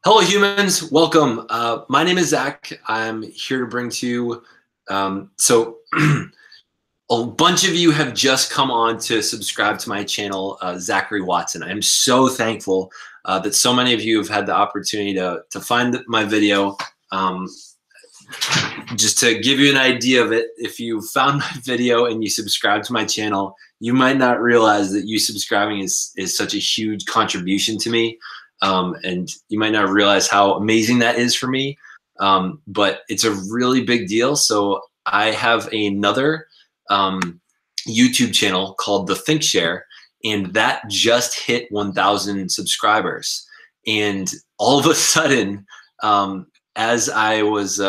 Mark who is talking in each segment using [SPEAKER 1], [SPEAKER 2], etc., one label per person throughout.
[SPEAKER 1] Hello, humans. Welcome. My name is Zach. I'm here to bring to you. A bunch of you have just come on to subscribe to my channel, Zachary Watson. I'm so thankful that so many of you have had the opportunity to find my video. Just to give you an idea of it, if you found my video and you subscribe to my channel, you might not realize that you subscribing is such a huge contribution to me. And you might not realize how amazing that is for me, but it's a really big deal. So I have another YouTube channel called The ThinkShare, and that just hit 1,000 subscribers. And all of a sudden, as I was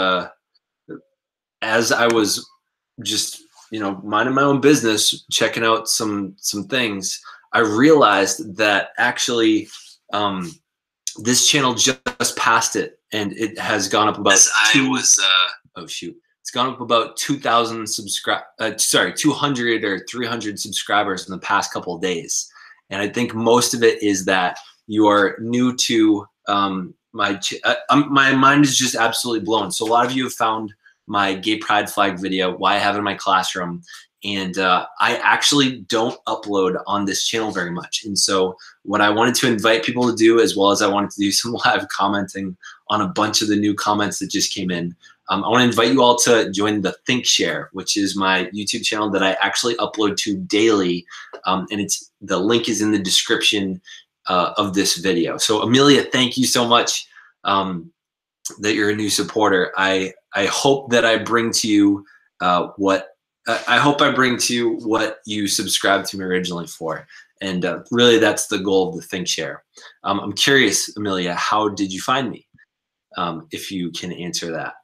[SPEAKER 1] just minding my own business, checking out some things, I realized that actually this channel just passed it, and it has gone up about it's gone up about 2,000 200 or 300 subscribers in the past couple of days. And I think most of it is that you are new to my mind is just absolutely blown. So a lot of you have found my gay pride flag video, why I have it in my classroom. And I actually don't upload on this channel very much. And so what I wanted to invite people to do, as well as I wanted to do some live commenting on a bunch of the new comments that just came in, I want to invite you all to join the ThinkShare, which is my YouTube channel that I actually upload to daily. And the link is in the description of this video. So Amelia, thank you so much that you're a new supporter. I hope that I bring to you what you subscribed to me originally for. And really, that's the goal of the ThinkShare. I'm curious, Amelia, how did you find me? If you can answer that.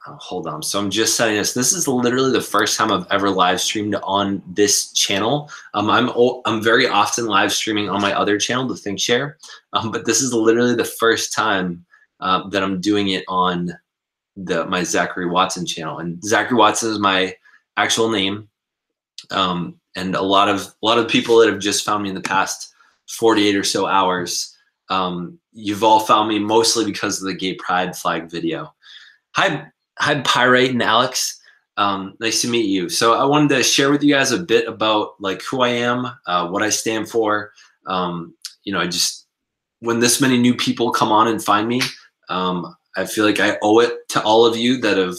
[SPEAKER 1] Hold on. So I'm just setting this. This is literally the first time I've ever live streamed on this channel. I'm very often live streaming on my other channel, the ThinkShare, but this is literally the first time that I'm doing it on my Zachary Watson channel. And Zachary Watson is my actual name. And a lot of people that have just found me in the past 48 or so hours, you've all found me mostly because of the gay pride flag video. Hi, Pyrite and Alex. Nice to meet you. So I wanted to share with you guys a bit about like who I am, what I stand for. When this many new people come on and find me, I feel like I owe it to all of you that have,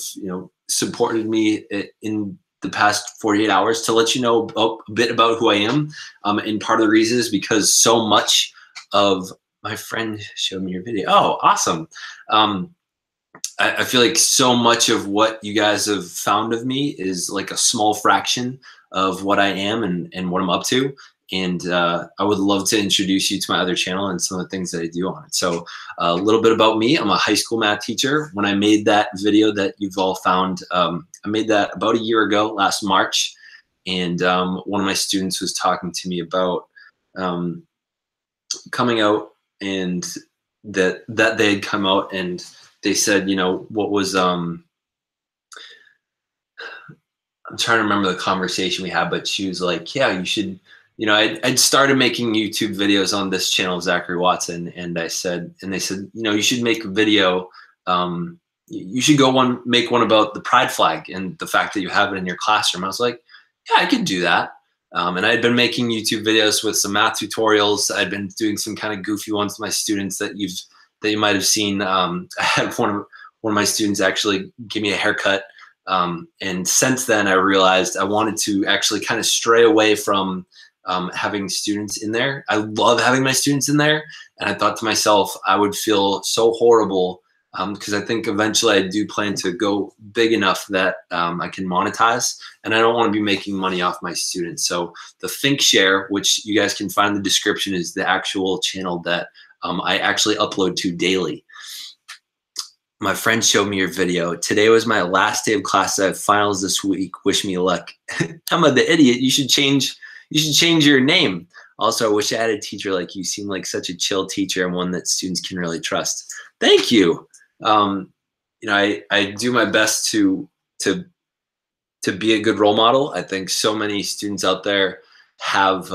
[SPEAKER 1] supported me in the past 48 hours to let you know a bit about who I am. And part of the reason is because so much of my friend showed me your video. Oh, awesome. I feel like so much of what you guys have found of me is like a small fraction of what I am and what I'm up to. And I would love to introduce you to my other channel and some of the things that I do on it. So a little bit about me. I'm a high school math teacher. When I made that video that you've all found, I made that about a year ago, last March. And one of my students was talking to me about coming out, and that they had come out, and they said, what was, I'm trying to remember the conversation we had, but she was like, yeah, you should, I'd started making YouTube videos on this channel, Zachary Watson. And they said, you should make a video. You should make one about the pride flag and the fact that you have it in your classroom. I was like, yeah, I could do that. And I'd been making YouTube videos with some math tutorials. I'd been doing some kind of goofy ones with my students that you might have seen. I had one of my students actually give me a haircut. And since then, I realized I wanted to actually kind of stray away from having students in there. I love having my students in there. And I thought to myself, I would feel so horrible because I think eventually I do plan to go big enough that I can monetize. And I don't want to be making money off my students. So the ThinkShare, which you guys can find in the description, is the actual channel that I actually upload to daily. My friend showed me your video. Today was my last day of class. I have finals this week. Wish me luck. Emma, the idiot. You should change your name. Also, I wish I had a teacher like you. Seem like such a chill teacher and one that students can really trust. Thank you. I do my best to be a good role model. I think so many students out there have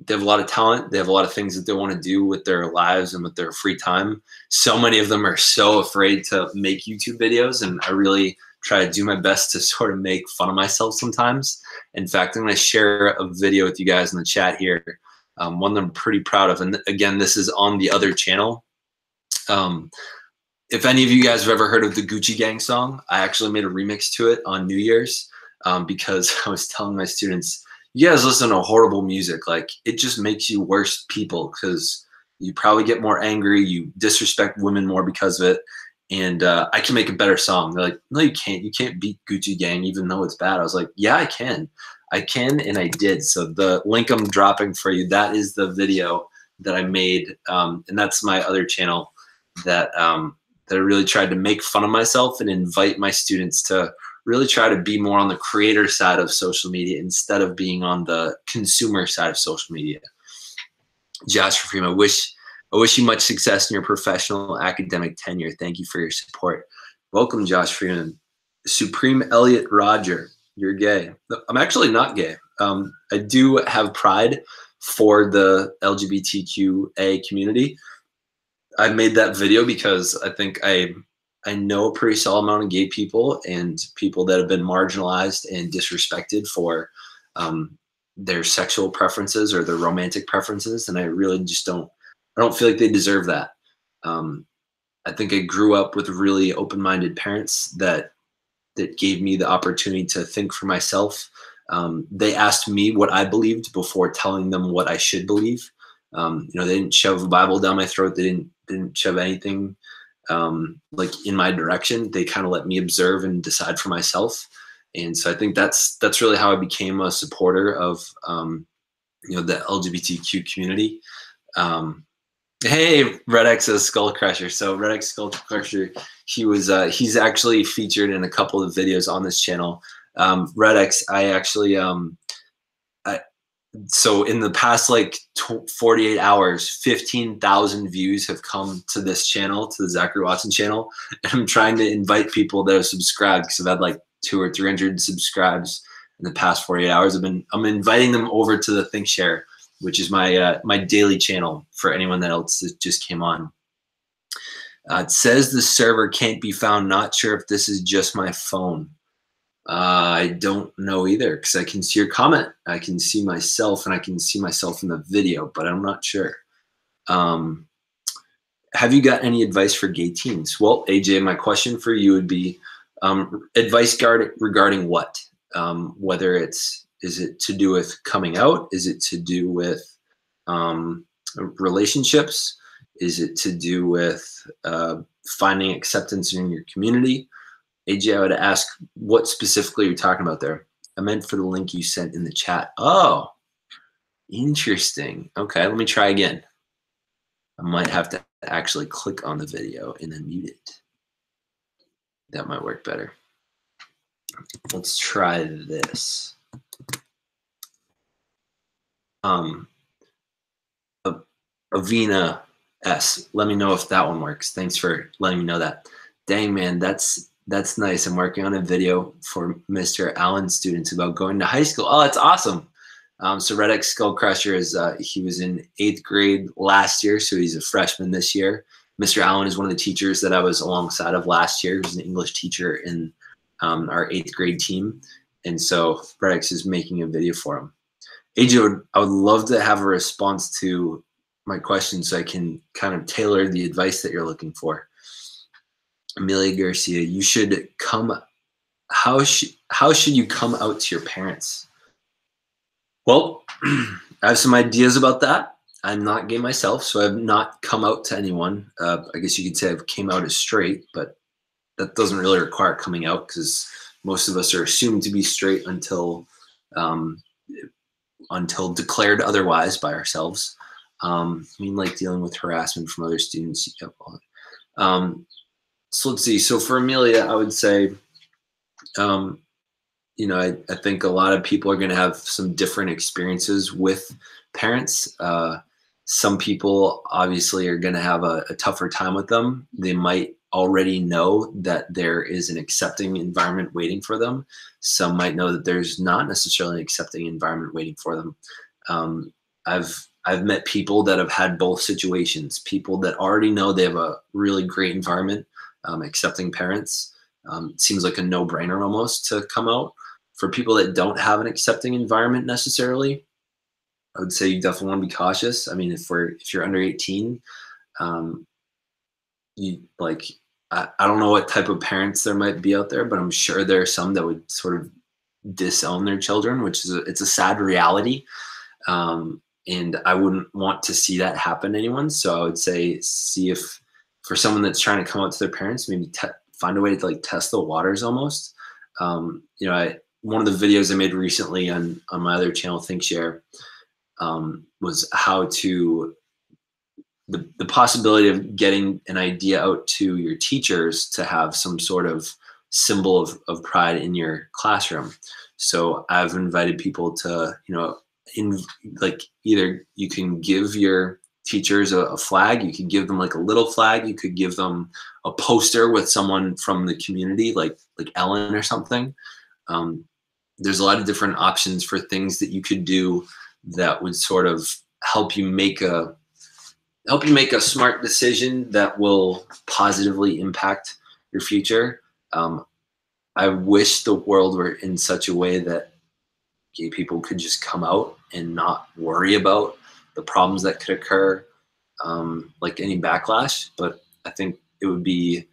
[SPEAKER 1] they have a lot of talent. They have a lot of things that they want to do with their lives and with their free time. So many of them are so afraid to make YouTube videos, and I really try to do my best to sort of make fun of myself sometimes. In fact, I'm going to share a video with you guys in the chat here, one that I'm pretty proud of. And again, this is on the other channel. If any of you guys have ever heard of the Gucci Gang song, I actually made a remix to it on New Year's because I was telling my students, you guys listen to horrible music. Like, it just makes you worse people because you probably get more angry. You disrespect women more because of it. And I can make a better song. They're like, no, you can't. You can't beat Gucci Gang even though it's bad. I was like, yeah, I can. I can, and I did. So the link I'm dropping for you, that is the video that I made. And that's my other channel that I really tried to make fun of myself and invite my students to really try to be more on the creator side of social media instead of being on the consumer side of social media. Joshua Freeman, I wish you much success in your professional academic tenure. Thank you for your support. Welcome, Josh Freeman. Supreme Elliot Roger, you're gay. I'm actually not gay. I do have pride for the LGBTQA community. I made that video because I think I know a pretty solid amount of gay people and people that have been marginalized and disrespected for their sexual preferences or their romantic preferences, and I really just don't feel like they deserve that. I think I grew up with really open-minded parents that gave me the opportunity to think for myself. They asked me what I believed before telling them what I should believe. They didn't shove a Bible down my throat. They didn't shove anything like in my direction. They kind of let me observe and decide for myself. And so I think that's really how I became a supporter of the LGBTQ community. Hey, Red X is Skull Crusher. So Red X Skull Crusher, he's actually featured in a couple of videos on this channel. Red X, I actually so in the past 48 hours, 15,000 views have come to this channel, to the Zachary Watson channel. And I'm trying to invite people that have subscribed because I've had 200 or 300 subscribes in the past 48 hours. I'm inviting them over to the ThinkShare, which is my my daily channel for anyone that else that just came on. It says the server can't be found. Not sure if this is just my phone. I don't know either because I can see your comment. I can see myself and I can see myself in the video, but I'm not sure. Have you got any advice for gay teens? Well, AJ, my question for you would be advice regarding what? Whether is it to do with coming out? Is it to do with relationships? Is it to do with finding acceptance in your community? AJ, I would ask what specifically you're talking about there. I meant for the link you sent in the chat. Oh, interesting. Okay, let me try again. I might have to actually click on the video and then mute it. That might work better. Let's try this. Avina S. Let me know if that one works. Thanks for letting me know that. Dang, man, that's nice. I'm working on a video for Mr. Allen's students about going to high school. Oh, that's awesome. So Red X Skull Crusher is he was in 8th grade last year, so he's a freshman this year. Mr. Allen is one of the teachers that I was alongside of last year. He was an English teacher in our 8th grade team, and so Red X is making a video for him. AJ, I would love to have a response to my question so I can kind of tailor the advice that you're looking for. Amelia Garcia, you should come. How should you come out to your parents? Well, I have some ideas about that. I'm not gay myself, so I've not come out to anyone. I guess you could say I've came out as straight, but that doesn't really require coming out because most of us are assumed to be straight until declared otherwise by ourselves. I mean, like dealing with harassment from other students. So let's see. So for Amelia, I would say, I think a lot of people are going to have some different experiences with parents. Some people obviously are going to have a tougher time with them. They might already know that there is an accepting environment waiting for them. Some might know that there's not necessarily an accepting environment waiting for them. I've met people that have had both situations. People that already know they have a really great environment, accepting parents. Seems like a no-brainer almost to come out. For people that don't have an accepting environment necessarily, I would say you definitely want to be cautious. I mean, if you're under 18, um, you like I don't know what type of parents there might be out there, but I'm sure there are some that would sort of disown their children, which is it's a sad reality. And I wouldn't want to see that happen to anyone. So I would say see if for someone that's trying to come out to their parents, maybe find a way to like test the waters almost. You know, one of the videos I made recently on my other channel, ThinkShare, was how to the possibility of getting an idea out to your teachers to have some sort of symbol of pride in your classroom. So I've invited people to, you know, like either you can give your teachers a flag, you could give them like a little flag, you could give them a poster with someone from the community, like Ellen or something. There's a lot of different options for things that you could do that would sort of help you make a smart decision that will positively impact your future. I wish the world were in such a way that gay people could just come out and not worry about the problems that could occur, like any backlash. But I think it would be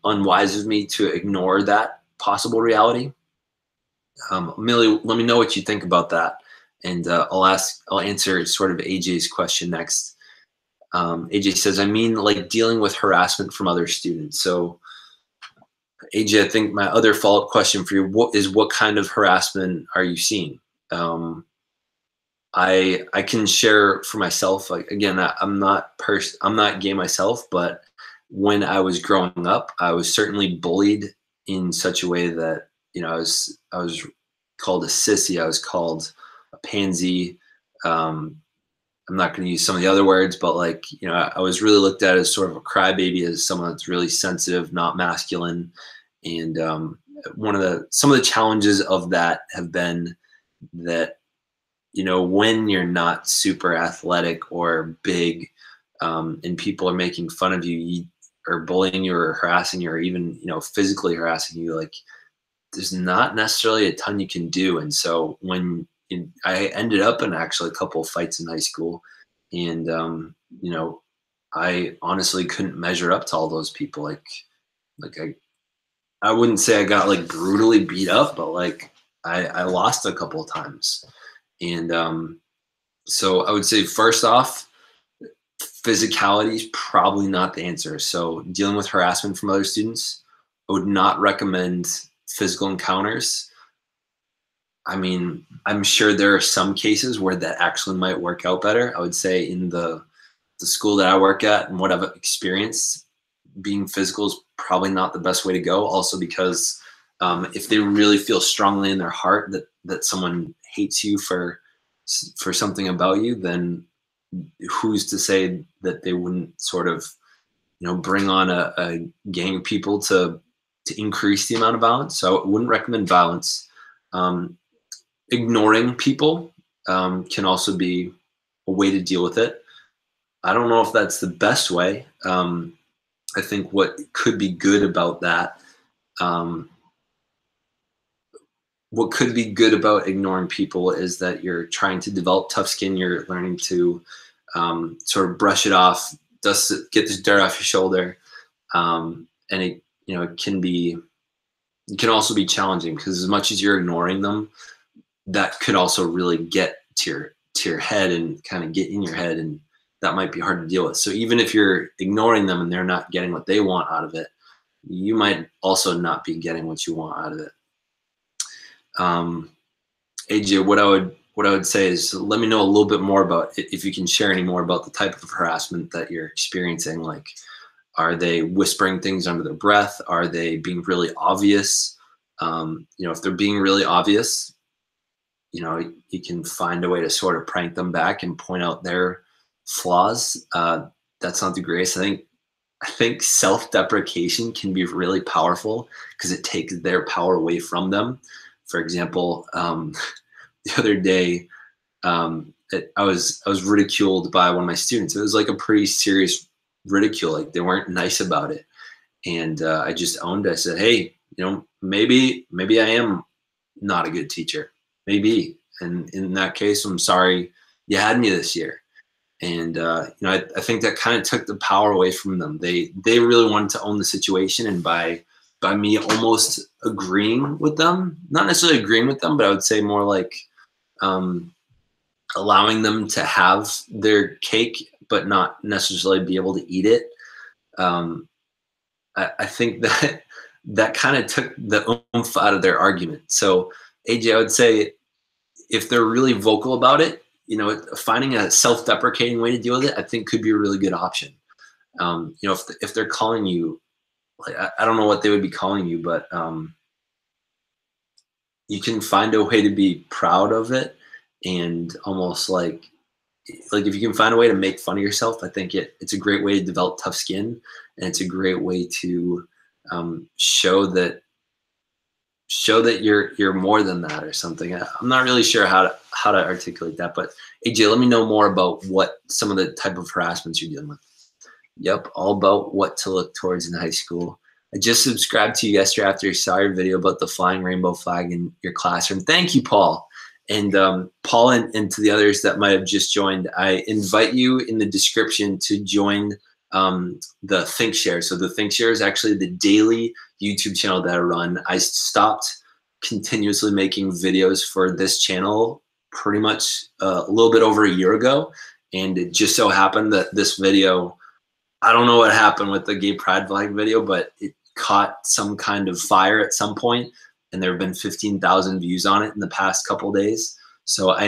[SPEAKER 1] unwise of me to ignore that possible reality. Millie, let me know what you think about that, and I'll answer sort of AJ's question next. AJ says, I mean, like dealing with harassment from other students. So AJ, I think my other follow-up question for you what kind of harassment are you seeing? I can share for myself, like, again, I'm not gay myself, but when I was growing up, I was certainly bullied in such a way that, you know, I was called a sissy. I was called a pansy. I'm not going to use some of the other words, but like, you know, I was really looked at as sort of a crybaby, as someone that's really sensitive, not masculine. And some of the challenges of that have been that, you know, when you're not super athletic or big, and people are making fun of you, or bullying you or harassing you, or even, you know, physically harassing you, like there's not necessarily a ton you can do. And so I ended up in actually a couple of fights in high school, and you know, I honestly couldn't measure up to all those people. Like I wouldn't say I got like brutally beat up, but like I lost a couple of times. And so I would say first off, physicality is probably not the answer. So dealing with harassment from other students, I would not recommend physical encounters. I mean, I'm sure there are some cases where that actually might work out better. I would say in the school that I work at and what I've experienced, being physical is probably not the best way to go. Also because if they really feel strongly in their heart that someone hates you for something about you, then who's to say that they wouldn't sort of, you know, bring on a gang of people to increase the amount of violence. So I wouldn't recommend violence. Ignoring people can also be a way to deal with it. I don't know if that's the best way. I think what could be good about that, what could be good about ignoring people is that you're trying to develop tough skin. You're learning to sort of brush it off, get the dirt off your shoulder. And it, you know, it can also be challenging because as much as you're ignoring them, that could also really get to your head and kind of get in your head, and that might be hard to deal with. So even if you're ignoring them and they're not getting what they want out of it, you might also not be getting what you want out of it. AJ, what I would say is let me know a little bit more about, if you can share any more about the type of harassment that you're experiencing. Like, are they whispering things under their breath? Are they being really obvious? You know, if they're being really obvious, you know, you can find a way to sort of prank them back and point out their flaws. That's not the greatest. I think self-deprecation can be really powerful because it takes their power away from them. For example, the other day, I was ridiculed by one of my students. It was like a pretty serious ridicule. Like they weren't nice about it, and I just owned it. I said, "Hey, maybe I am not a good teacher, maybe, and in that case, I'm sorry you had me this year." And I think that kind of took the power away from them. They really wanted to own the situation, and by me almost agreeing with them, not necessarily agreeing with them, but I would say more like um, allowing them to have their cake, but not necessarily be able to eat it. Um, I think that that kind of took the oomph out of their argument. So AJ, I would say if they're really vocal about it, finding a self-deprecating way to deal with it, I think could be a really good option. If they're calling you, like I don't know what they would be calling you, but you can find a way to be proud of it, and almost like if you can find a way to make fun of yourself, I think it's a great way to develop tough skin, and it's a great way to show that you're more than that or something. I'm not really sure how to articulate that, but AJ, let me know more about what some of the type of harassments you're dealing with. Yep, all about what to look towards in high school. I just subscribed to you yesterday after I saw your video about the flying rainbow flag in your classroom. Thank you, Paul. And Paul and to the others that might have just joined, I invite you in the description to join the ThinkShare. So the ThinkShare is actually the daily YouTube channel that I run. I stopped continuously making videos for this channel pretty much a little bit over a year ago. And it just so happened that this video, I don't know what happened with the gay pride flag video, but it caught some kind of fire at some point, and there have been 15,000 views on it in the past couple days. So I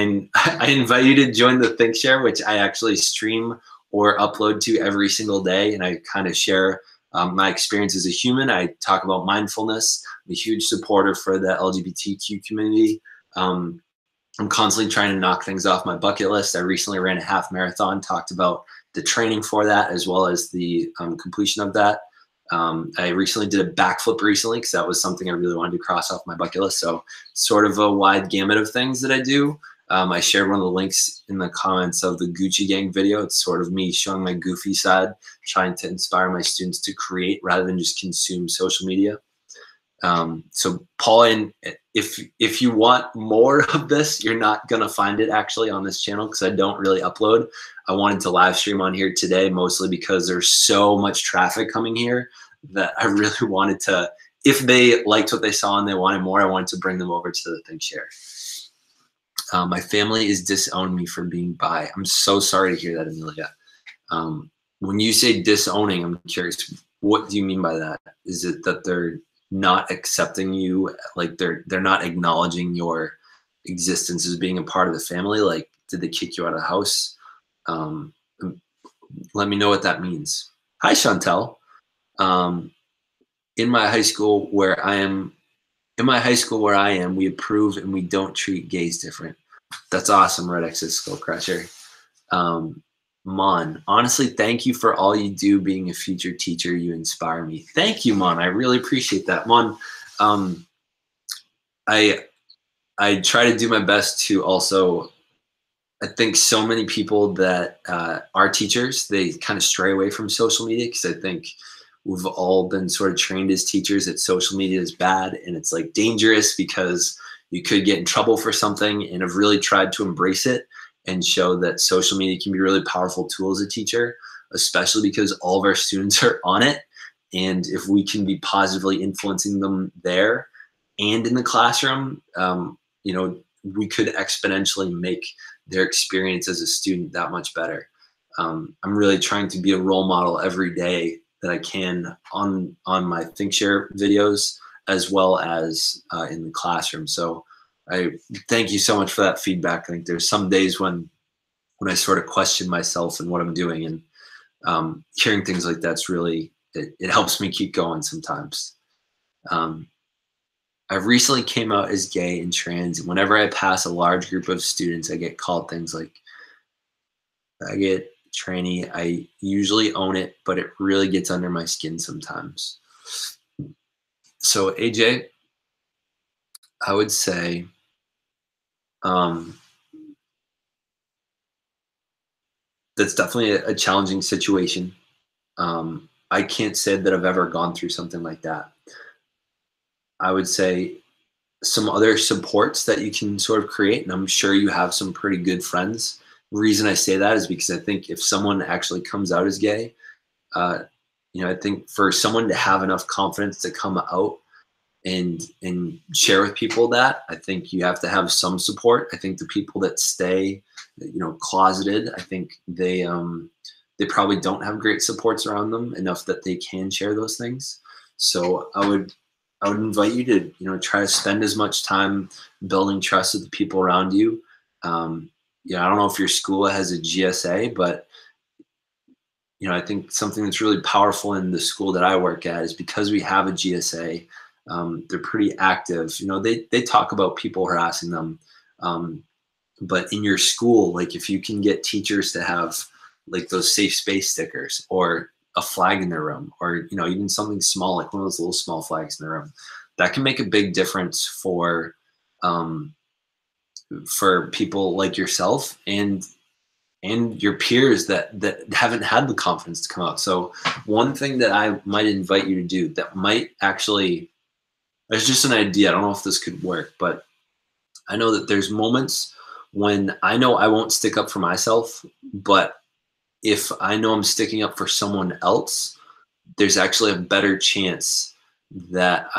[SPEAKER 1] invite you to join the ThinkShare, which I actually stream or upload to every single day, and I kind of share my experience as a human. I talk about mindfulness. I'm a huge supporter for the LGBTQ community. I'm constantly trying to knock things off my bucket list. I recently ran a half marathon, talked about the training for that as well as the completion of that. I recently did a backflip recently because that was something I really wanted to cross off my bucket list. So sort of a wide gamut of things that I do. I shared one of the links in the comments of the Gucci Gang video. It's sort of me showing my goofy side, trying to inspire my students to create rather than just consume social media. So Paul, and if you want more of this, you're not going to find it actually on this channel because I don't really upload. I wanted to live stream on here today, mostly because there's so much traffic coming here that I really wanted to, if they liked what they saw and they wanted more, I wanted to bring them over to the ThinkShare. My family is disowned me for being bi. I'm so sorry to hear that, Amelia. When you say disowning, I'm curious, what do you mean by that? Is it that they're not accepting you, like they're not acknowledging your existence as being a part of the family? Like, did they kick you out of the house? Let me know what that means. Hi, Chantel. In my high school where I am, we approve and we don't treat gays different. That's awesome, Red X's Skull Crusher. Mon, honestly, thank you for all you do. Being a future teacher, you inspire me. Thank you, Mon. I really appreciate that, Mon. I try to do my best to also. I think so many people that are teachers, they kind of stray away from social media because I think we've all been sort of trained as teachers that social media is bad and it's like dangerous because you could get in trouble for something, and have really tried to embrace it and show that social media can be a really powerful tool as a teacher, especially because all of our students are on it. And if we can be positively influencing them there and in the classroom, we could exponentially make their experience as a student that much better. I'm really trying to be a role model every day that I can on my ThinkShare videos as well as in the classroom. So I thank you so much for that feedback. I think there's some days when I sort of question myself and what I'm doing, and hearing things like that's really, it helps me keep going sometimes. I recently came out as gay and trans, and whenever I pass a large group of students, I get called things like faggot, tranny. I usually own it, but it really gets under my skin sometimes. So AJ, I would say, that's definitely a challenging situation. I can't say that I've ever gone through something like that. I would say some other supports that you can sort of create, and I'm sure you have some pretty good friends. The reason I say that is because I think if someone actually comes out as gay, uh, I think for someone to have enough confidence to come out and share with people that, I think you have to have some support. I think the people that stay, closeted, I think they probably don't have great supports around them enough that they can share those things. So I would invite you to, try to spend as much time building trust with the people around you. I don't know if your school has a GSA, but I think something that's really powerful in the school that I work at is because we have a GSA. They're pretty active. They talk about people harassing them, but in your school, like if you can get teachers to have like those safe space stickers or a flag in their room, or even something small like one of those little small flags in their room, that can make a big difference um, for people like yourself and your peers that haven't had the confidence to come out. So one thing that I might invite you to do that might actually, there's just an idea. I don't know if this could work, but I know that there's moments when I know I won't stick up for myself, but if I know I'm sticking up for someone else, there's actually a better chance that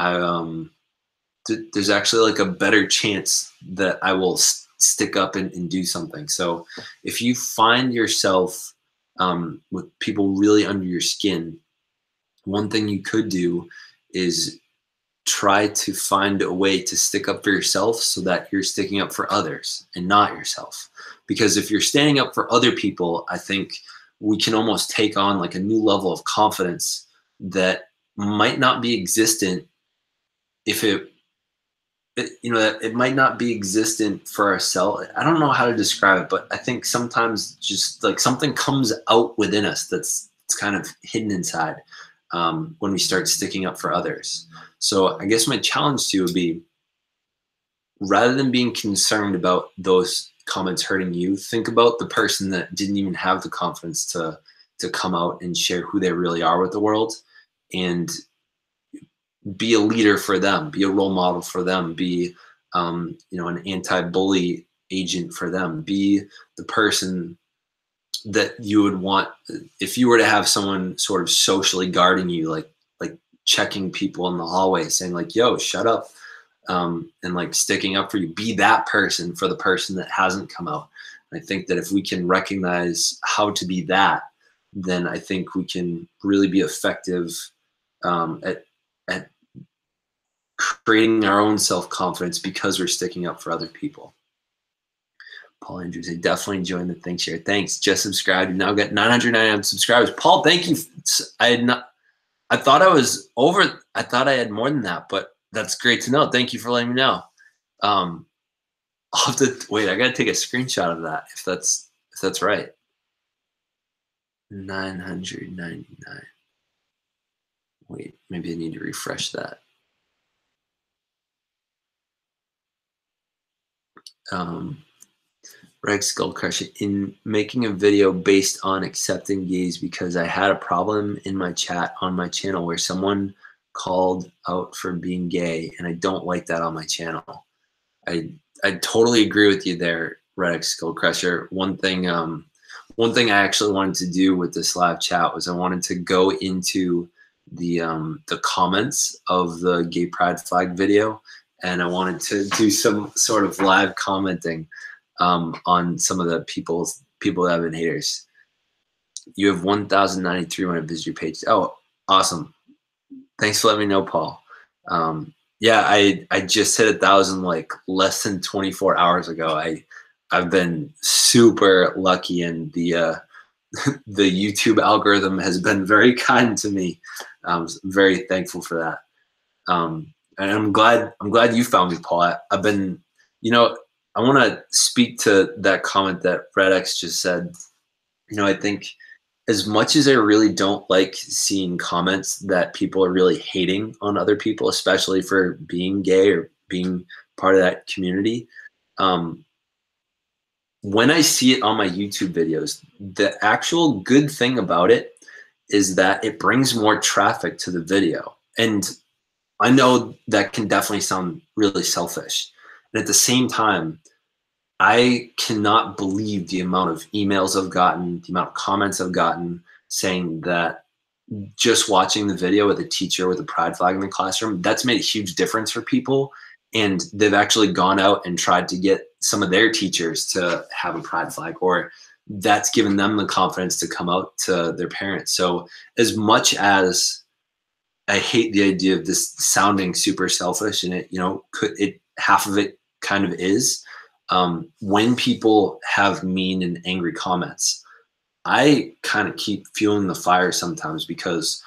[SPEAKER 1] there's actually like a better chance that I will stick up and do something. So if you find yourself with people really under your skin, one thing you could do is try to find a way to stick up for yourself so that you're sticking up for others and not yourself. Because if you're standing up for other people, I think we can almost take on like a new level of confidence that might not be existent if it might not be existent for ourselves. I don't know how to describe it, but I think sometimes just like something comes out within us that's it's kind of hidden inside when we start sticking up for others. So I guess my challenge to you would be, rather than being concerned about those comments hurting you, think about the person that didn't even have the confidence to come out and share who they really are with the world, and be a leader for them, be a role model for them, be an anti-bully agent for them, be the person that you would want if you were to have someone sort of socially guarding you, like checking people in the hallway, saying like, yo, shut up, and like sticking up for you. Be that person for the person that hasn't come out. And I think that if we can recognize how to be that, then I think we can really be effective at creating our own self-confidence because we're sticking up for other people. Paul Andrews, I definitely joined the Think Share. Thanks. Just subscribed. Now got 999 subscribers. Paul, thank you. I thought I had more than that, but that's great to know. Thank you for letting me know. I'll have to wait. I got to take a screenshot of that if that's right. 999. Wait, maybe I need to refresh that. Rex Skullcrusher, in making a video based on accepting gays because I had a problem in my chat on my channel where someone called out for being gay, and I don't like that on my channel. I totally agree with you there, Rex Skullcrusher. One thing I actually wanted to do with this live chat was I wanted to go into the comments of the gay pride flag video, and I wanted to do some sort of live commenting on some of the people that have been haters. You have 1,093 when I visit your page. Oh, awesome. Thanks for letting me know, Paul. Yeah, I just hit 1,000 like less than 24 hours ago. I've been super lucky, and the YouTube algorithm has been very kind to me. I'm very thankful for that. And I'm glad you found me, Paul. I've been, I want to speak to that comment that Red X just said. I think as much as I really don't like seeing comments that people are really hating on other people, especially for being gay or being part of that community, when I see it on my YouTube videos, the actual good thing about it is that it brings more traffic to the video. And I know that can definitely sound really selfish. And at the same time, I cannot believe the amount of emails I've gotten, the amount of comments I've gotten saying that just watching the video with a teacher with a pride flag in the classroom, that's made a huge difference for people. And they've actually gone out and tried to get some of their teachers to have a pride flag, or that's given them the confidence to come out to their parents. So as much as I hate the idea of this sounding super selfish, and half of it kind of is, when people have mean and angry comments, I kind of keep fueling the fire sometimes, because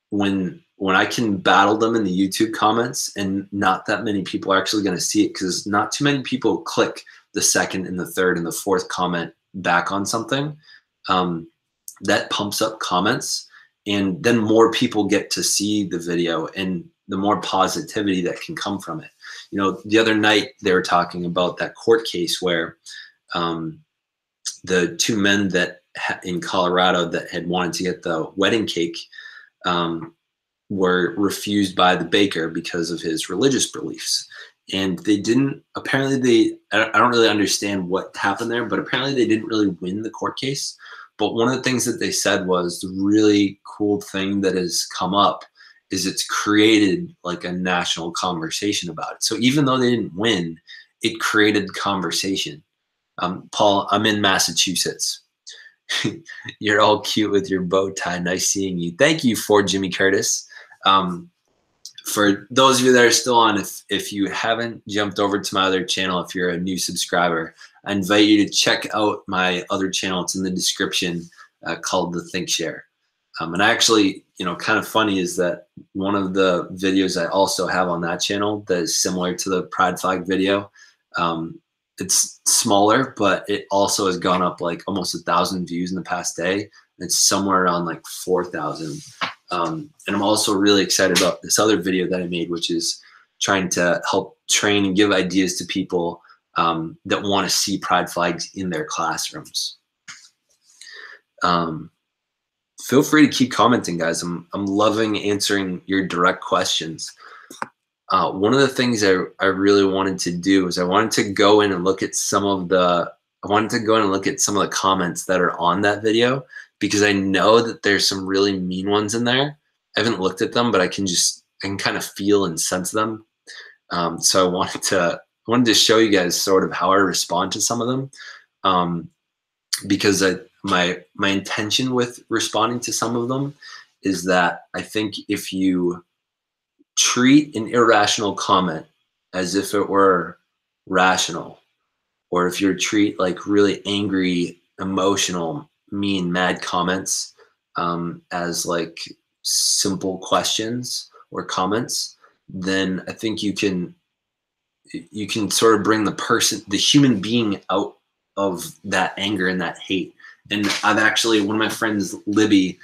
[SPEAKER 1] when I can battle them in the YouTube comments and not that many people are actually going to see it, because not too many people click the second and the third and the fourth comment back on something, that pumps up comments, and then more people get to see the video and the more positivity that can come from it. You know, the other night they were talking about that court case where the two men that in Colorado that had wanted to get the wedding cake were refused by the baker because of his religious beliefs. And they didn't, apparently I don't really understand what happened there, but apparently they didn't really win the court case. But one of the things that they said was the really cool thing that has come up is it's created like a national conversation about it. So even though they didn't win, it created conversation. Paul, I'm in Massachusetts. You're all cute with your bow tie. Nice seeing you. Thank you for Jimmy Curtis. For those of you that are still on, if you haven't jumped over to my other channel, if you're a new subscriber, I invite you to check out my other channel. It's in the description, called The Think Share. And actually, kind of funny is that one of the videos I also have on that channel that is similar to the pride flag video, it's smaller, but it also has gone up like almost 1,000 views in the past day. It's somewhere around like 4,000. And I'm also really excited about this other video that I made, which is trying to help train and give ideas to people that want to see pride flags in their classrooms. Feel free to keep commenting, guys. I'm loving answering your direct questions. One of the things I really wanted to do is I wanted to go in and look at some of the comments that are on that video, because I know that there's some really mean ones in there. I haven't looked at them, but I can kind of feel and sense them. So I wanted to show you guys sort of how I respond to some of them, because my intention with responding to some of them is that I think if you treat an irrational comment as if it were rational, or if you treat like really angry, emotional, mean, mad comments as like simple questions or comments, then I think you can sort of bring the human being out of that anger and that hate. And I've actually, one of my friends, Libby,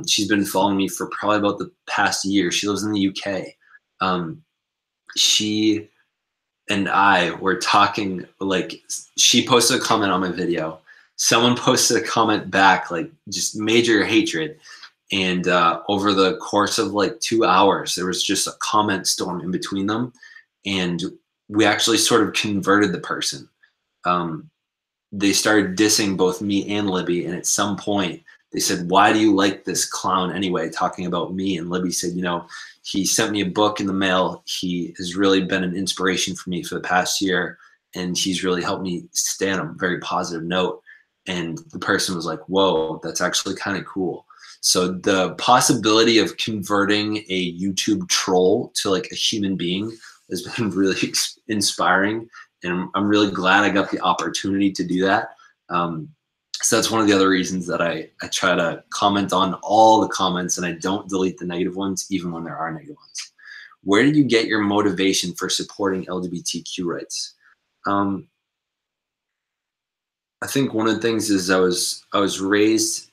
[SPEAKER 1] she's been following me for probably about the past year. She lives in the UK. She and I were talking, like, she posted a comment on my video. Someone posted a comment back, like just major hatred. And over the course of like 2 hours, there was just a comment storm in between them. And we actually sort of converted the person. They started dissing both me and Libby. And at some point they said, "Why do you like this clown anyway?" Talking about me. And Libby said, "He sent me a book in the mail. He has really been an inspiration for me for the past year. And he's really helped me stay on a very positive note." And the person was like, "Whoa, that's actually kind of cool." So the possibility of converting a YouTube troll to like a human being has been really inspiring. And I'm really glad I got the opportunity to do that. So that's one of the other reasons that I try to comment on all the comments, and I don't delete the negative ones, even when there are negative ones. Where did you get your motivation for supporting LGBTQ rights? I think one of the things is I was raised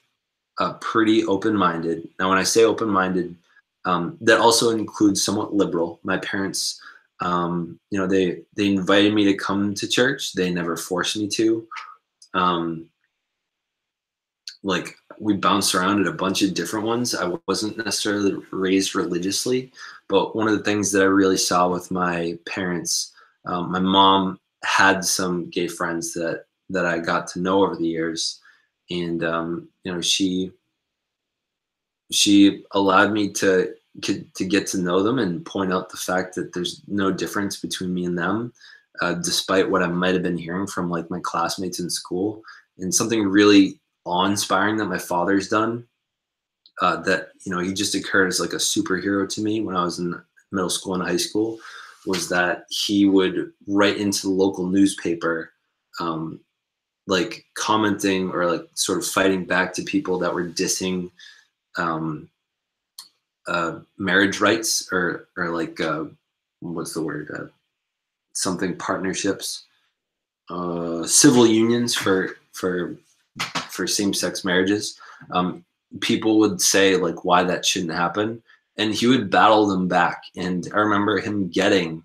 [SPEAKER 1] pretty open-minded. Now, when I say open-minded, that also includes somewhat liberal. My parents You know, they invited me to come to church. They never forced me to. Um, like we bounced around at a bunch of different ones. I wasn't necessarily raised religiously, but one of the things that I really saw with my parents, my mom had some gay friends that I got to know over the years, and you know, she allowed me to get to know them and point out the fact that there's no difference between me and them, despite what I might have been hearing from like my classmates in school. And something really awe-inspiring that my father's done, that you know, he just occurred as like a superhero to me when I was in middle school and high school, was that he would write into the local newspaper, um, like commenting or like sort of fighting back to people that were dissing um, marriage rights, or like what's the word, something partnerships, civil unions for same-sex marriages. People would say like why that shouldn't happen, and he would battle them back. And I remember him getting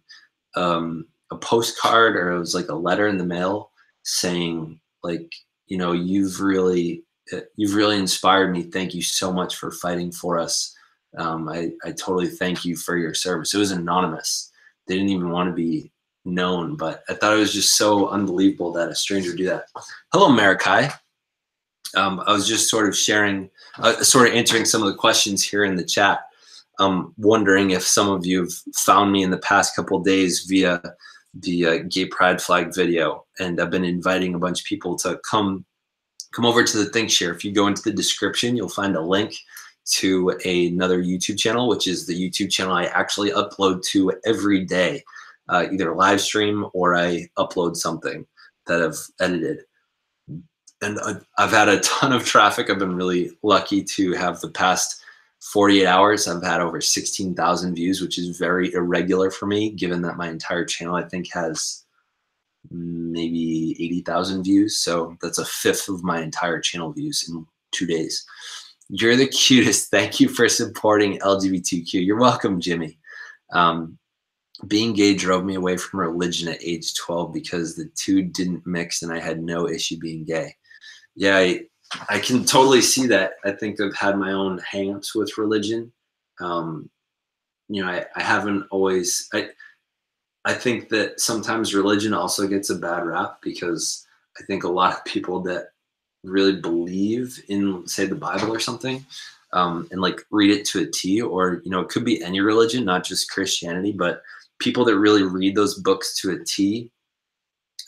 [SPEAKER 1] a postcard, or it was like a letter in the mail saying like, you know, you've really inspired me. Thank you so much for fighting for us. I totally thank you for your service. It was anonymous. They didn't even want to be known, but I thought it was just so unbelievable that a stranger would do that. Hello, Marikai. I was just sort of sharing, sort of answering some of the questions here in the chat. Wondering if some of you have found me in the past couple of days via the Gay Pride Flag video, and I've been inviting a bunch of people to come over to the ThinkShare. If you go into the description, you'll find a link to another YouTube channel, which is the YouTube channel I actually upload to every day, either live stream or I upload something that I've edited. And I've had a ton of traffic. I've been really lucky to have the past 48 hours. I've had over 16,000 views, which is very irregular for me, given that my entire channel, I think, has maybe 80,000 views. So that's a fifth of my entire channel views in 2 days. You're the cutest. Thank you for supporting LGBTQ. You're welcome, Jimmy. Being gay drove me away from religion at age 12 because the two didn't mix and I had no issue being gay. Yeah, I can totally see that. I think I've had my own hangups with religion. You know, I haven't always, I think that sometimes religion also gets a bad rap because I think a lot of people that really believe in, say, the Bible or something, and like read it to a T, or, you know, it could be any religion, not just Christianity, but people that really read those books to a T,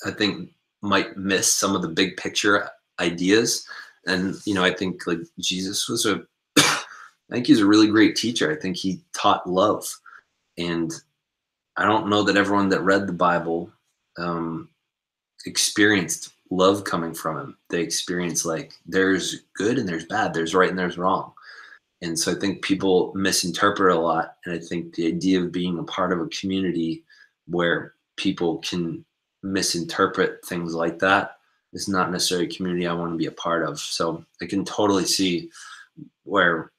[SPEAKER 1] I think might miss some of the big picture ideas. And, you know, I think like Jesus was I think he's a really great teacher. I think he taught love. And I don't know that everyone that read the Bible experienced love coming from him. They experienced like there's good and there's bad, there's right and there's wrong. And so I think people misinterpret a lot. And I think the idea of being a part of a community where people can misinterpret things like that is not necessarily a community I want to be a part of. So I can totally see where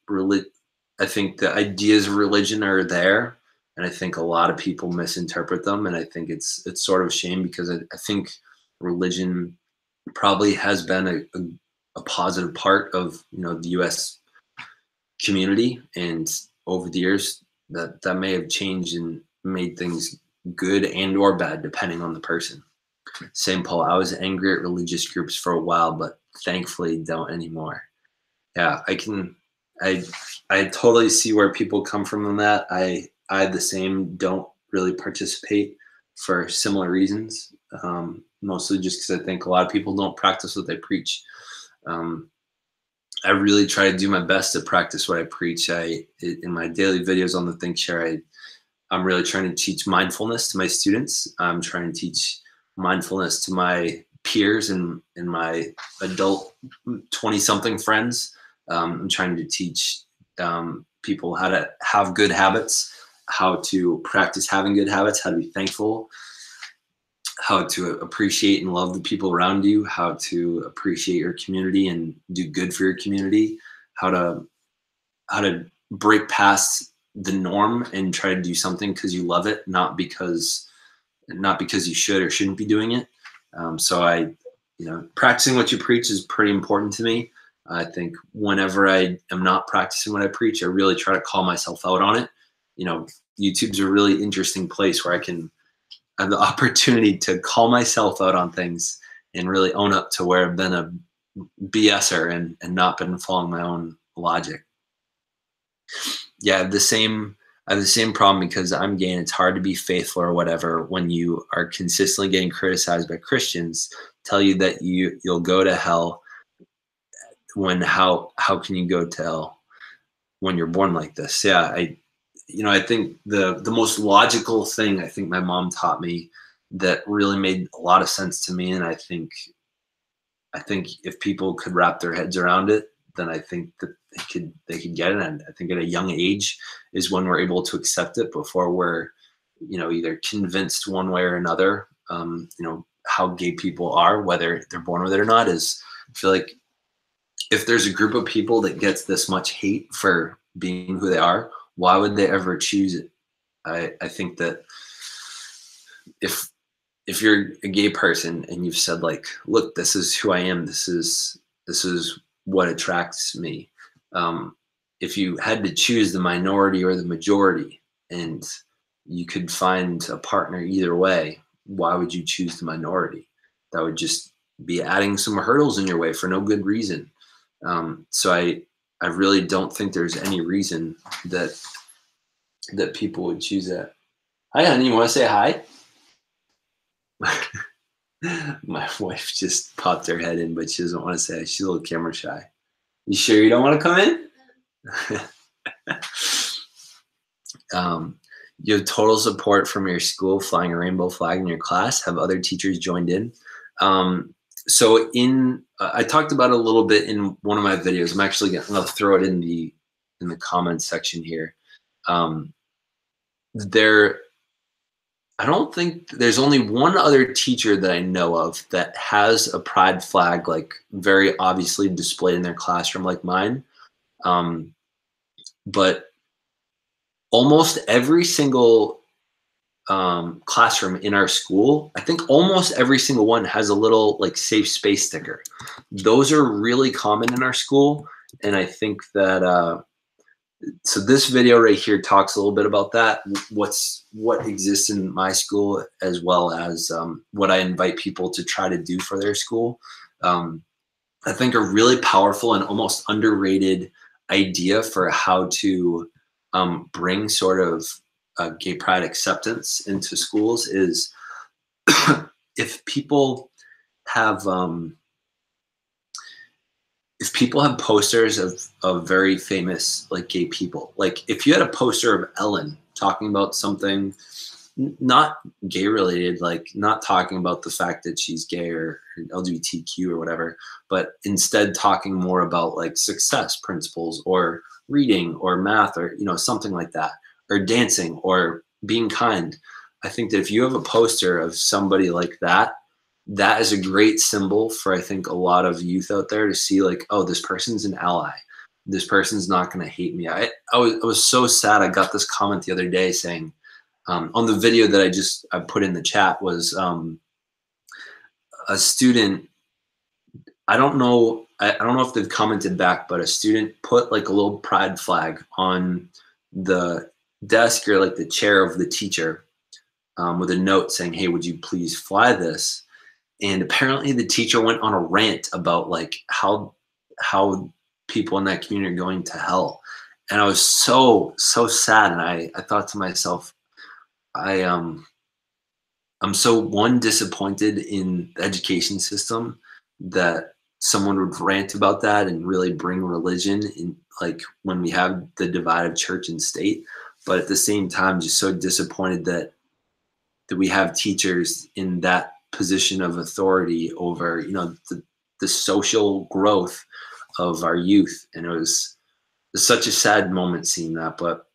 [SPEAKER 1] I think the ideas of religion are there, and I think a lot of people misinterpret them. And I think it's sort of a shame because I think religion probably has been a positive part of, you know, the U.S. community, and over the years that may have changed and made things good and or bad depending on the person. St. Paul, I was angry at religious groups for a while, but thankfully don't anymore. Yeah, I totally see where people come from on that. I the same, don't really participate for similar reasons, mostly just because I think a lot of people don't practice what they preach. I really try to do my best to practice what I preach. In my daily videos on the ThinkShare, I'm really trying to teach mindfulness to my students. I'm trying to teach mindfulness to my peers and my adult 20-something friends. I'm trying to teach people how to have good habits, how to practice having good habits, how to be thankful, how to appreciate and love the people around you, how to appreciate your community and do good for your community, how to break past the norm and try to do something because you love it, not because you should or shouldn't be doing it. So practicing what you preach is pretty important to me. I think whenever I am not practicing what I preach, I really try to call myself out on it. YouTube's a really interesting place where I can have the opportunity to call myself out on things and really own up to where I've been a BSer and not been following my own logic. Yeah, I have the same problem because I'm gay and it's hard to be faithful or whatever when you are consistently getting criticized by Christians, tell you that you'll go to hell when how can you go to hell when you're born like this? Yeah, I think the most logical thing I think my mom taught me that really made a lot of sense to me, and I think if people could wrap their heads around it, then I think that they could get it. And I think at a young age is when we're able to accept it before we're, either convinced one way or another, how gay people are, whether they're born with it or not. I feel like if there's a group of people that gets this much hate for being who they are, why would they ever choose it? I think that if you're a gay person and you've said like, look, this is who I am, this is what attracts me. If you had to choose the minority or the majority and you could find a partner either way, why would you choose the minority? That would just be adding some hurdles in your way for no good reason. So I really don't think there's any reason that people would choose that. Hi, honey, you want to say hi? My wife just popped her head in, but she doesn't want to say hi. She's a little camera shy. You sure you don't want to come in? You have total support from your school flying a rainbow flag in your class. Have other teachers joined in? So I talked about it a little bit in one of my videos. I'm actually going to throw it in the comments section here. I don't think there's only one other teacher that I know of that has a pride flag like very obviously displayed in their classroom like mine. But almost every single classroom in our school, I think almost every single one has a little like safe space sticker. Those are really common in our school. And I think that, so this video right here talks a little bit about that, what exists in my school, as well as what I invite people to try to do for their school. I think a really powerful and almost underrated idea for how to bring sort of gay pride acceptance into schools is if people have posters of very famous like gay people, like if you had a poster of Ellen talking about something not gay related, like not talking about the fact that she's gay or LGBTQ or whatever, but instead talking more about like success principles or reading or math or something like that, or dancing or being kind. I think that if you have a poster of somebody like that, that is a great symbol for, I think, a lot of youth out there to see like, oh, this person's an ally. This person's not going to hate me. I was so sad. I got this comment the other day saying, on the video that I put in the chat was a student. I don't know if they've commented back, but a student put like a little pride flag on the desk or like the chair of the teacher with a note saying, hey, would you please fly this? And apparently the teacher went on a rant about like how people in that community are going to hell. And I was so sad. And I thought to myself, I'm so disappointed in the education system that someone would rant about that and really bring religion in, like when we have the divide of church and state. But at the same time, just so disappointed that we have teachers in that position of authority over, the social growth of our youth. And it was such a sad moment seeing that. But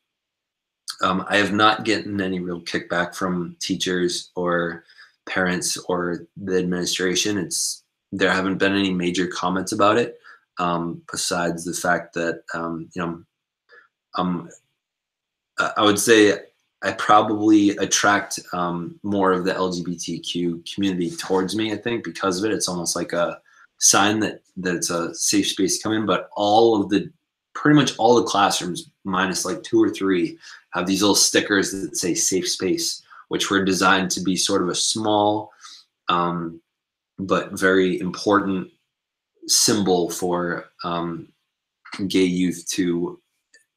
[SPEAKER 1] I have not gotten any real kickback from teachers or parents or the administration. There haven't been any major comments about it, besides the fact that I would say I probably attract more of the LGBTQ community towards me. I think because of it, it's almost like a sign that it's a safe space to come in. But pretty much all the classrooms, minus like 2 or 3, have these little stickers that say "safe space," which were designed to be sort of a small but very important symbol for gay youth to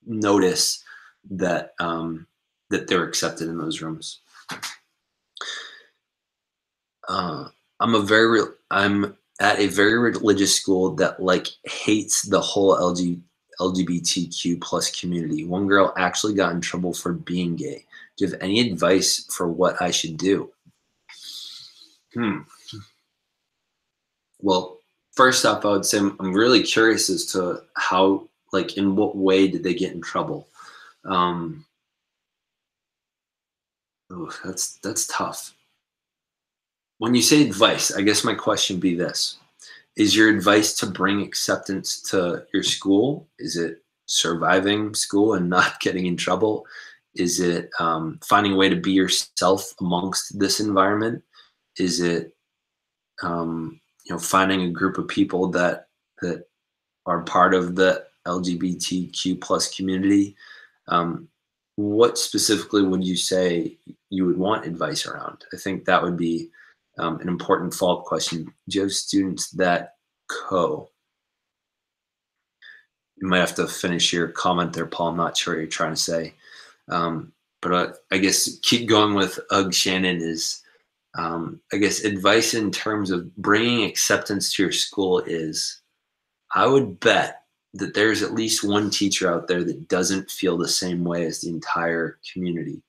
[SPEAKER 1] notice that that they're accepted in those rooms. I'm at a very religious school that like hates the whole LGBTQ plus community. One girl actually got in trouble for being gay. Do you have any advice for what I should do? Well, first off, I would say I'm really curious as to how, like, in what way did they get in trouble? That's tough. When you say advice, I guess my question would be this. Is your advice to bring acceptance to your school? Is it surviving school and not getting in trouble? Is it finding a way to be yourself amongst this environment? Is it finding a group of people that are part of the LGBTQ plus community? What specifically would you say you would want advice around? I think that would be an important follow-up question. Do you have students that you might have to finish your comment there, Paul. I'm not sure what you're trying to say. But I guess keep going with Shannon is, I guess advice in terms of bringing acceptance to your school is, I would bet that there's at least one teacher out there that doesn't feel the same way as the entire community.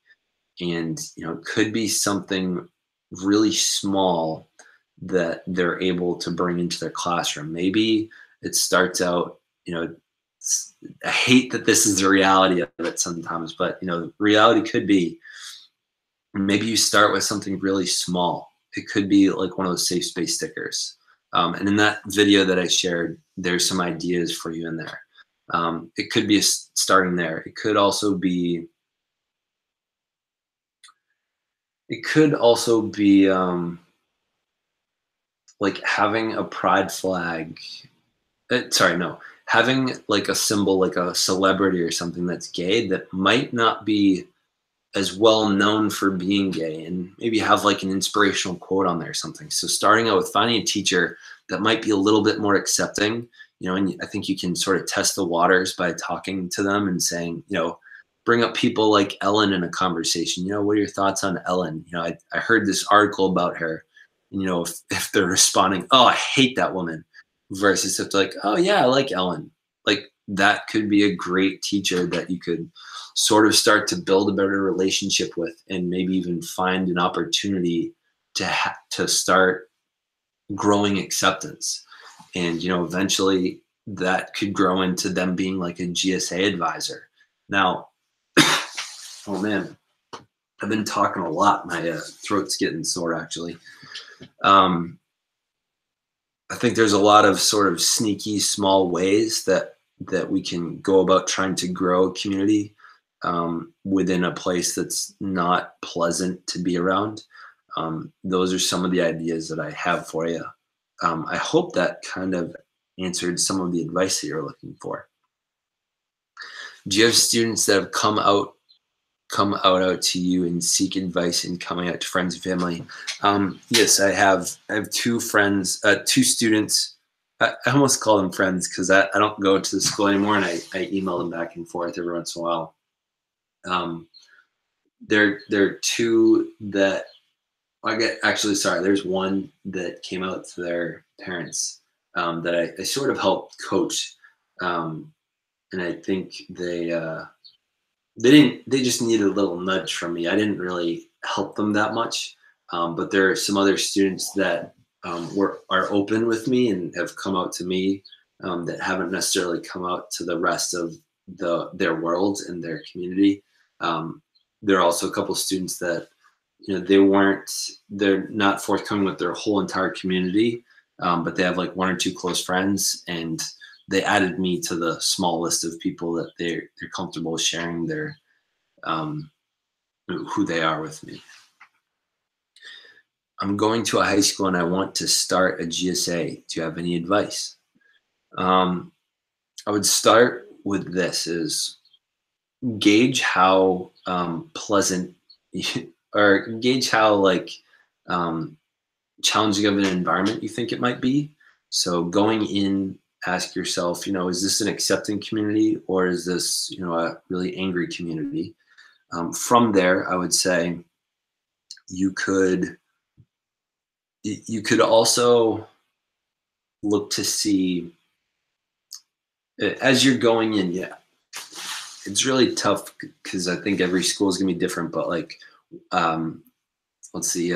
[SPEAKER 1] And, it could be something really small that they're able to bring into their classroom. Maybe it starts out, I hate that this is the reality of it sometimes, but reality could be maybe you start with something really small. It could be like one of those safe space stickers. And in that video that I shared, there's some ideas for you in there. It could be starting there. It could also be like having a pride flag. Having like a symbol, like a celebrity or something that's gay that might not be as well known for being gay, and maybe have like an inspirational quote on there or something. So starting out with finding a teacher that might be a little bit more accepting, and I think you can sort of test the waters by talking to them and saying, bring up people like Ellen in a conversation. What are your thoughts on Ellen? I heard this article about her. And, if they're responding, oh, I hate that woman, versus if they're like, oh yeah, I like Ellen. Like that could be a great teacher that you could sort of start to build a better relationship with, and maybe even find an opportunity to start growing acceptance. And, eventually that could grow into them being like a GSA advisor. Now, oh man, I've been talking a lot. My throat's getting sore actually. I think there's a lot of sort of sneaky small ways that we can go about trying to grow a community within a place that's not pleasant to be around. Those are some of the ideas that I have for you. I hope that kind of answered some of the advice that you're looking for. Do you have students that have come out to you and seek advice in coming out to friends and family? Yes, I have 2 friends, 2 students. I almost call them friends because I don't go to the school anymore, and I email them back and forth every once in a while. There are 2 that there's one that came out to their parents that I sort of helped coach, and I think they just needed a little nudge from me. I didn't really help them that much, but there are some other students that are open with me and have come out to me that haven't necessarily come out to the rest of their world and their community. There are also a couple students that they're not forthcoming with their whole entire community, but they have like 1 or 2 close friends, and they added me to the small list of people that they're comfortable sharing their who they are with me. I'm going to a high school and I want to start a GSA. Do you have any advice? I would start with this: is gauge how pleasant or gauge how challenging of an environment you think it might be. So going in, ask yourself, is this an accepting community, or is this, a really angry community? From there, I would say you could also look to see, as you're going in. Yeah, it's really tough because I think every school is gonna be different. But let's see,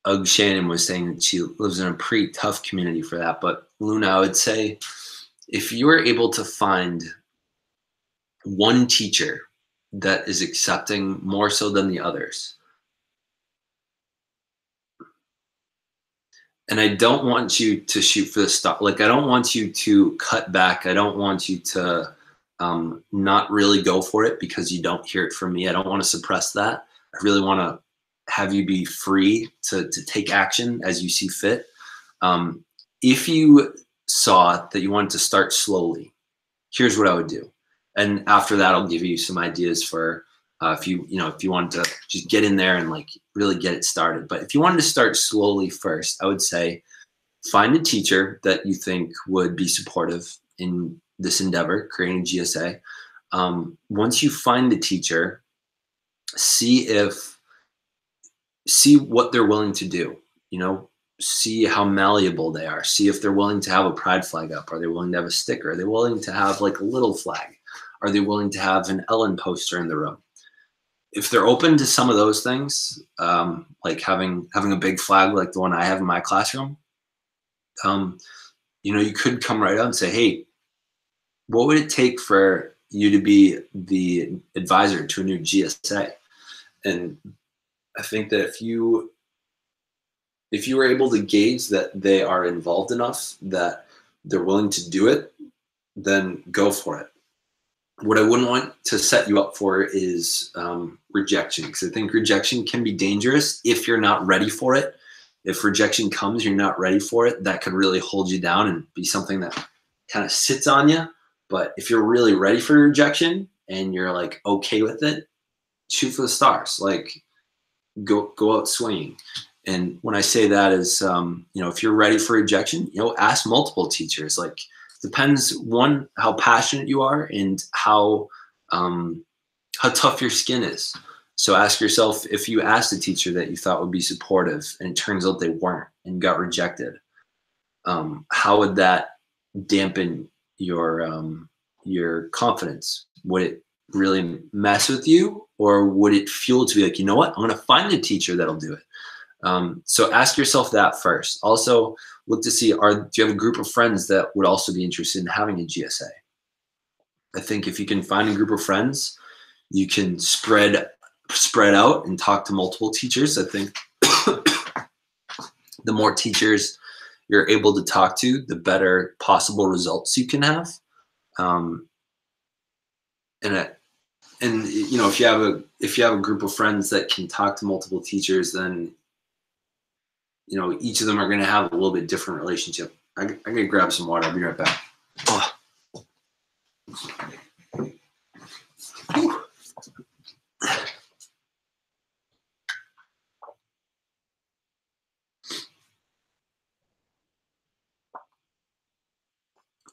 [SPEAKER 1] Ugg Shannon was saying that she lives in a pretty tough community for that. But Luna, I would say, if you were able to find one teacher that is accepting more so than the others, and I don't want you to shoot for the star. I don't want you to cut back. I don't want you to not really go for it because you don't hear it from me. I don't want to suppress that. I really want to have you be free to take action as you see fit. If you saw that you wanted to start slowly, here's what I would do. And after that, I'll give you some ideas for if you want to just get in there and really get it started. But if you wanted to start slowly first, I would say find a teacher that you think would be supportive in this endeavor, creating a GSA. Once you find the teacher, see what they're willing to do. See how malleable they are. See if they're willing to have a pride flag up. Are they willing to have a sticker? Are they willing to have a little flag? Are they willing to have an Ellen poster in the room? If they're open to some of those things, like having a big flag like the one I have in my classroom, you could come right out and say, hey, what would it take for you to be the advisor to a new GSA? And I think that if you were able to gauge that they are involved enough that they're willing to do it, then go for it. What I wouldn't want to set you up for is rejection, because I think rejection can be dangerous if you're not ready for it. If rejection comes, you're not ready for it, that could really hold you down and be something that kind of sits on you. But if you're really ready for rejection and you're okay with it, shoot for the stars. Go out swinging. And when I say that is, if you're ready for rejection, ask multiple teachers. Depends, one, how passionate you are and how tough your skin is. So ask yourself, if you asked a teacher that you thought would be supportive and it turns out they weren't and got rejected, how would that dampen your confidence? Would it really mess with you, or would it fuel to be you know what, I'm going to find a teacher that'll do it? So ask yourself that first. Also, look to see, do you have a group of friends that would also be interested in having a GSA? I think if you can find a group of friends, you can spread out and talk to multiple teachers. I think the more teachers you're able to talk to, the better possible results you can have. If you have a group of friends that can talk to multiple teachers, then each of them are going to have a little bit different relationship. I'm going to grab some water. I'll be right back. Oh.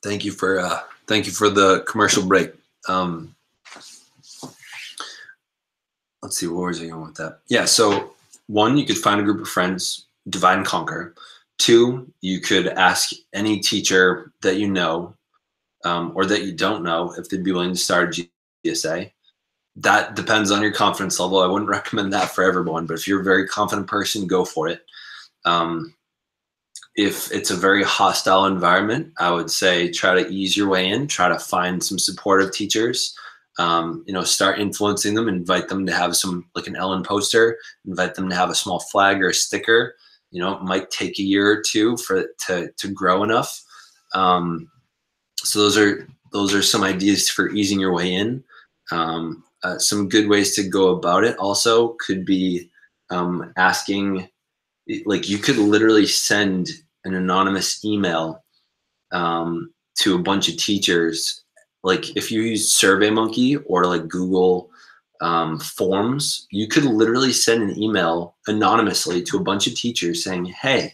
[SPEAKER 1] Thank you for the commercial break. Let's see, where was I going with that? Yeah, so one, you could find a group of friends, divide and conquer. Two, you could ask any teacher that you know or that you don't know if they'd be willing to start a GSA. That depends on your confidence level. I wouldn't recommend that for everyone, but if you're a very confident person, go for it. If it's a very hostile environment, I would say try to ease your way in, try to find some supportive teachers, start influencing them, invite them to have an Ellen poster, invite them to have a small flag or a sticker. It might take a year or two for it to grow enough. So those are some ideas for easing your way in. Some good ways to go about it also could be asking, like you could literally send an anonymous email to a bunch of teachers. Like if you use SurveyMonkey or like Google Forms, you could literally send an email anonymously to a bunch of teachers saying, hey,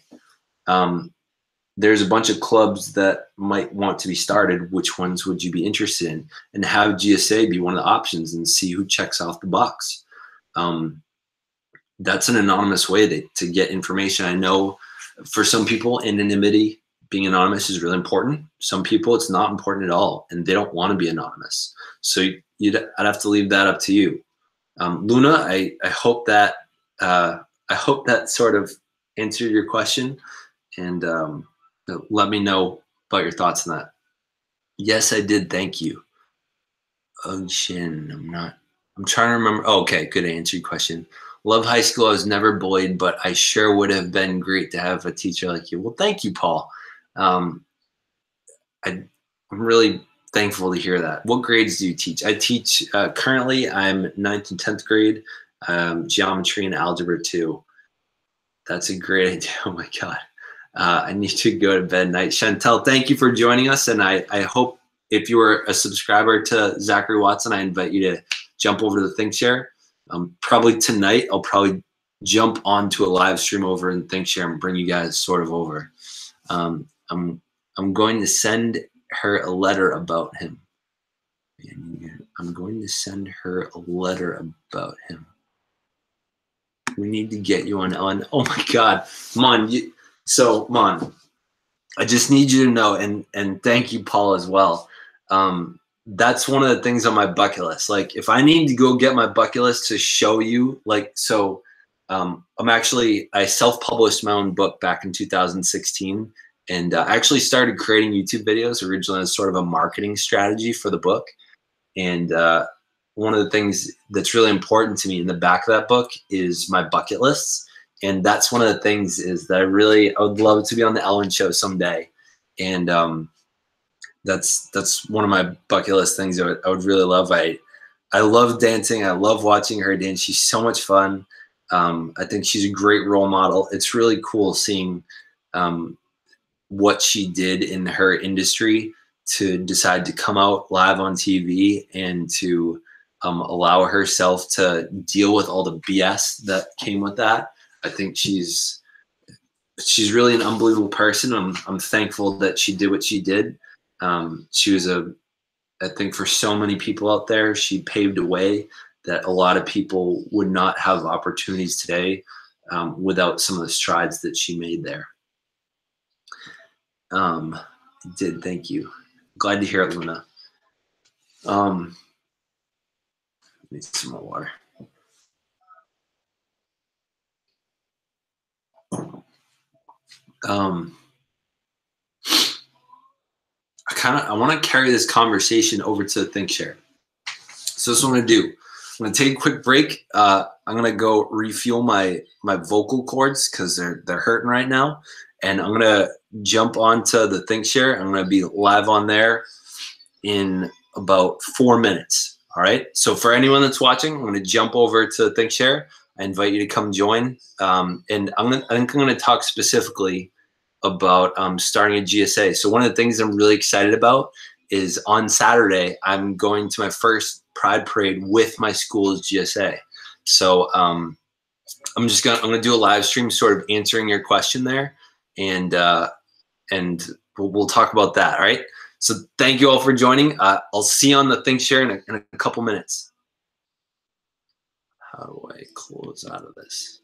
[SPEAKER 1] there's a bunch of clubs that might want to be started. Which ones would you be interested in? And have GSA be one of the options and see who checks off the box. That's an anonymous way to get information. I know for some people, anonymity, being anonymous is really important. Some people, it's not important at all, and they don't want to be anonymous. So I'd have to leave that up to you. Luna, I hope that sort of answered your question, and let me know about your thoughts on that. Yes, I did. Thank you. Ocean, I'm trying to remember. Oh, okay, good answer your question. Love high school. I was never bullied, but I sure would have been great to have a teacher like you. Well, thank you, Paul. I'm really thankful to hear that. What grades do you teach? I teach currently. I'm 9th and 10th grade, geometry and algebra 2. That's a great idea. Oh my God. I need to go to bed night. Chantel, thank you for joining us. And I hope if you are a subscriber to Zachary Watson, I invite you to jump over to the ThinkShare. Probably tonight, I'll probably jump onto a live stream over in ThinkShare and bring you guys sort of over. I'm going to send her a letter about him. I'm going to send her a letter about him. We need to get you on. Oh my God, Mon. Mon, I just need you to know, and thank you, Paul, as well. That's one of the things on my bucket list. Like, if I need to go get my bucket list to show you, like, so I self-published my own book back in 2016, and I actually started creating YouTube videos originally as sort of a marketing strategy for the book. And one of the things that's really important to me in the back of that book is my bucket lists. And that's one of the things is that I would love to be on the Ellen Show someday. And that's one of my bucket list things that I would really love. I love dancing. I love watching her dance. She's so much fun. I think she's a great role model. It's really cool seeing what she did in her industry to decide to come out live on TV and to allow herself to deal with all the BS that came with that. I think she's really an unbelievable person. I'm thankful that she did what she did. She was I think for so many people out there, she paved a way that a lot of people would not have opportunities today without some of the strides that she made there. Thank you. Glad to hear it, Luna. Need some more water. I want to carry this conversation over to ThinkShare. So this is what I'm going to do. I'm going to take a quick break. I'm going to go refuel my vocal cords because they're hurting right now. And I'm going to jump onto the ThinkShare. I'm going to be live on there in about 4 minutes. All right. So for anyone that's watching, I'm going to jump over to ThinkShare. I invite you to come join. And I think I'm going to talk specifically about starting a GSA. So one of the things I'm really excited about is on Saturday, I'm going to my first Pride Parade with my school's GSA. So I'm going to do a live stream sort of answering your question there. And we'll talk about that. All right. So thank you all for joining. I'll see you on the ThinkShare in a couple minutes. How do I close out of this?